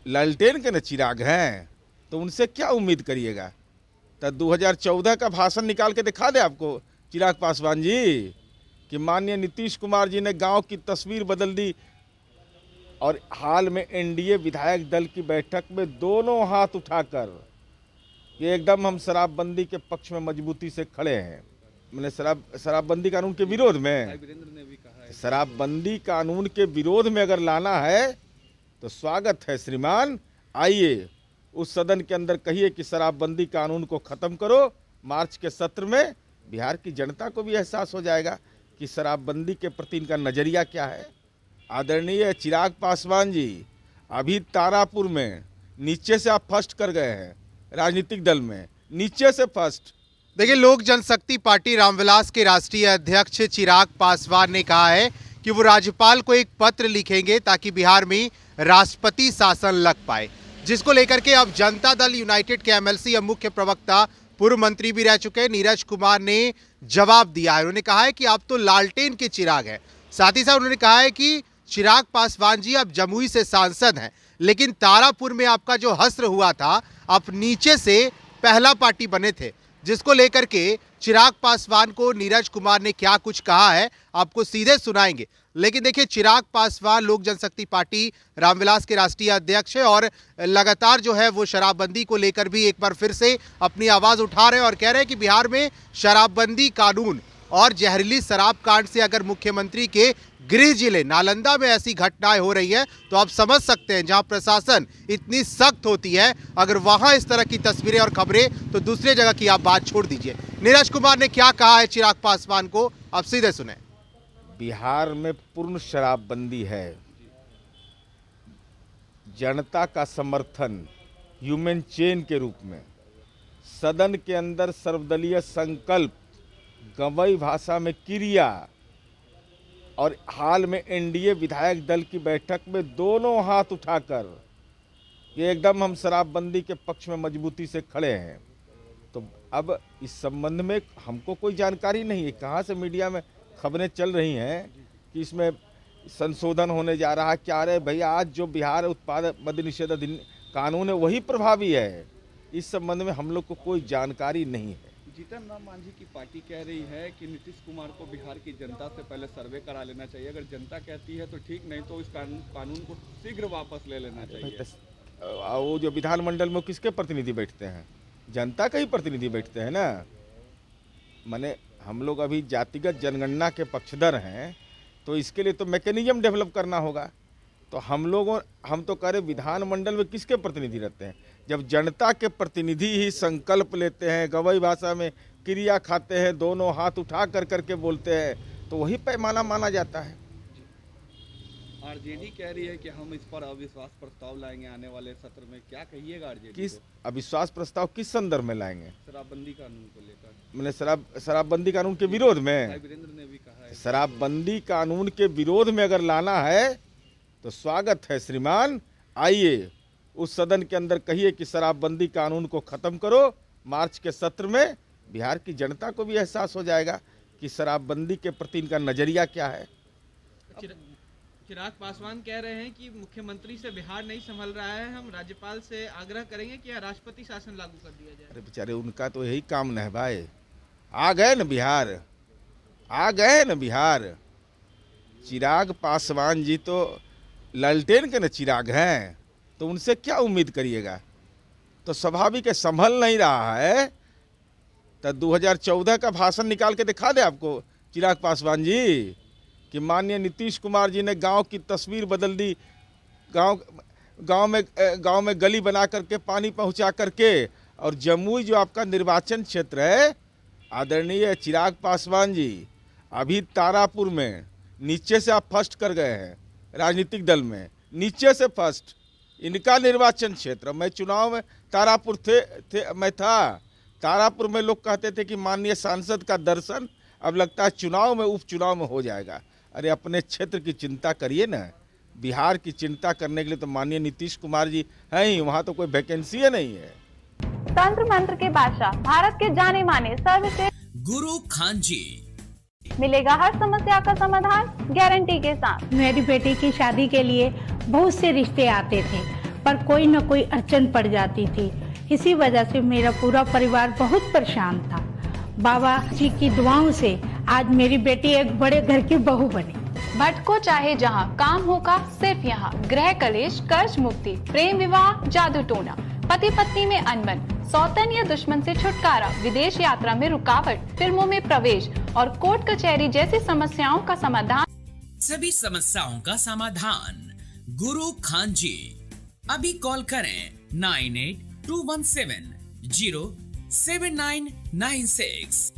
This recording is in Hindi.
लालटेन के न चिराग हैं, तो उनसे क्या उम्मीद करिएगा। तो 2014 का भाषण निकाल के दिखा दे आपको चिराग पासवान जी कि माननीय नीतीश कुमार जी ने गांव की तस्वीर बदल दी, और हाल में एनडीए विधायक दल की बैठक में दोनों हाथ उठाकर ये एकदम हम शराबबंदी के पक्ष में मजबूती से खड़े हैं। मैंने शराबबंदी कानून के विरोध में, वीरेंद्र ने भी कहा है शराबबंदी कानून के विरोध में अगर लाना है तो स्वागत है श्रीमान, आइए उस सदन के अंदर कहिए कि शराबबंदी कानून को ख़त्म करो। मार्च के सत्र में बिहार की जनता को भी एहसास हो जाएगा कि शराबबंदी के प्रति इनका नज़रिया क्या है। आदरणीय चिराग पासवान जी, अभी तारापुर में नीचे से आप फर्स्ट कर गए हैं, राजनीतिक दल में नीचे से फर्स्ट। देखिए, लोक जनशक्ति पार्टी रामविलास के राष्ट्रीय अध्यक्ष चिराग पासवान ने कहा है कि वो राज्यपाल को एक पत्र लिखेंगे ताकि बिहार में राष्ट्रपति शासन लग पाए, जिसको लेकर के अब जनता दल यूनाइटेड के एमएलसी अब मुख्य प्रवक्ता पूर्व मंत्री भी रह चुके नीरज कुमार ने जवाब दिया है। उन्होंने कहा है कि आप तो लालटेन के चिराग हैं। साथ ही साथ उन्होंने कहा है कि चिराग पासवान जी आप जमुई से सांसद हैं, लेकिन तारापुर में आपका जो हश्र हुआ था, आप नीचे से पहला पार्टी बने थे, जिसको लेकर के चिराग पासवान को नीरज कुमार ने क्या कुछ कहा है आपको सीधे सुनाएंगे। लेकिन देखिए, चिराग पासवान लोक जनशक्ति पार्टी रामविलास के राष्ट्रीय अध्यक्ष है और लगातार जो है वो शराबबंदी को लेकर भी एक बार फिर से अपनी आवाज उठा रहे हैं और कह रहे हैं कि बिहार में शराबबंदी कानून और जहरीली शराब कांड से अगर मुख्यमंत्री के गृह जिले नालंदा में ऐसी घटनाएं हो रही हैं तो आप समझ सकते हैं जहां प्रशासन इतनी सख्त होती है, अगर वहां इस तरह की तस्वीरें और खबरें तो दूसरे जगह की आप बात छोड़ दीजिए। नीरज कुमार ने क्या कहा है चिराग पासवान को, आप सीधे सुने। बिहार में पूर्ण शराबबंदी है, जनता का समर्थन ह्यूमन चेन के रूप में सदन के अंदर सर्वदलीय संकल्प, गवई भाषा में क्रिया, और हाल में एनडीए विधायक दल की बैठक में दोनों हाथ उठाकर ये एकदम हम शराबबंदी के पक्ष में मजबूती से खड़े हैं। तो अब इस संबंध में हमको कोई जानकारी नहीं है, कहाँ से मीडिया में खबरें चल रही हैं कि इसमें संशोधन होने जा रहा है। क्या रहे भैया, आज जो बिहार उत्पाद मद्य निषेध कानून है वही प्रभावी है। इस संबंध में हम लोग को कोई जानकारी नहीं है। जीतन राम मांझी की पार्टी कह रही है कि नीतीश कुमार को बिहार की जनता से पहले सर्वे करा लेना चाहिए, अगर जनता कहती है तो ठीक, नहीं तो इस कानून को शीघ्र वापस ले लेना चाहिए। वो जो विधानमंडल में किसके प्रतिनिधि बैठते हैं, जनता का ही प्रतिनिधि बैठते हैं ना। माने हम लोग अभी जातिगत जनगणना के पक्षधर हैं, तो इसके लिए तो मैकेनिज्म डेवलप करना होगा। तो हम तो कह रहे विधानमंडल में किसके प्रतिनिधि रहते हैं, जब जनता के प्रतिनिधि ही संकल्प लेते हैं, गवई भाषा में क्रिया खाते हैं, दोनों हाथ उठा कर करके बोलते हैं, तो वही पैमाना माना जाता है। आरजेडी कह रही है कि हम इस पर अविश्वास प्रस्ताव लाएंगे आने वाले सत्र में, क्या कहिएगा आरजेडी किस अविश्वास प्रस्ताव किस संदर्भ में लाएंगे? शराबबंदी कानून को लेकर। मैंने शराबबंदी कानून के विरोध में, वीरेंद्र ने भी कहा है शराबबंदी कानून के विरोध में अगर लाना है तो स्वागत है श्रीमान, आइए उस सदन के अंदर कहिए कि शराबबंदी कानून को ख़त्म करो। मार्च के सत्र में बिहार की जनता को भी एहसास हो जाएगा कि शराबबंदी के प्रति इनका नज़रिया क्या है। चिराग पासवान कह रहे हैं कि मुख्यमंत्री से बिहार नहीं संभल रहा है, हम राज्यपाल से आग्रह करेंगे कि राष्ट्रपति शासन लागू कर दिया जाए। अरे बेचारे, उनका तो यही काम न है भाई। आ गए न बिहार, आ गए न बिहार। चिराग पासवान जी तो लालटेन के न चिराग हैं, तो उनसे क्या उम्मीद करिएगा। तो स्वाभाविक है, संभल नहीं रहा है। तो 2014 का भाषण निकाल के दिखा दे आपको चिराग पासवान जी कि माननीय नीतीश कुमार जी ने गांव की तस्वीर बदल दी, गांव में गली बना करके पानी पहुंचा करके। और जमुई जो आपका निर्वाचन क्षेत्र है, आदरणीय चिराग पासवान जी, अभी तारापुर में नीचे से आप फर्स्ट कर गए हैं, राजनीतिक दल में नीचे से फर्स्ट। इनका निर्वाचन क्षेत्र, मैं चुनाव में तारापुर मैं था। तारापुर में लोग कहते थे कि माननीय सांसद का दर्शन अब लगता है चुनाव में उपचुनाव में हो जाएगा। अरे अपने क्षेत्र की चिंता करिए ना, बिहार की चिंता करने के लिए तो माननीय नीतीश कुमार जी हैं ही, वहाँ तो कोई वैकेंसी नहीं है। तंत्र मंत्र के बादशाह, भारत के जाने माने सर्वश्रेष्ठ गुरु खान जी, मिलेगा हर समस्या का समाधान गारंटी के साथ। मेरी बेटी की शादी के लिए बहुत से रिश्ते आते थे, पर कोई न कोई अड़चन पड़ जाती थी। इसी वजह से मेरा पूरा परिवार बहुत परेशान था। बाबा जी की दुआओं से आज मेरी बेटी एक बड़े घर की बहू बनी। भटको चाहे जहाँ, काम होगा सिर्फ यहाँ। गृह कलेश, कर्ज मुक्ति, प्रेम विवाह, जादू टोना, पति पत्नी में अनबन, सौतन या दुश्मन से छुटकारा, विदेश यात्रा में रुकावट, फिल्मों में प्रवेश और कोर्ट कचहरी जैसी समस्याओं का समाधान। सभी समस्याओं का समाधान गुरु खान जी। अभी कॉल करें 9821707996।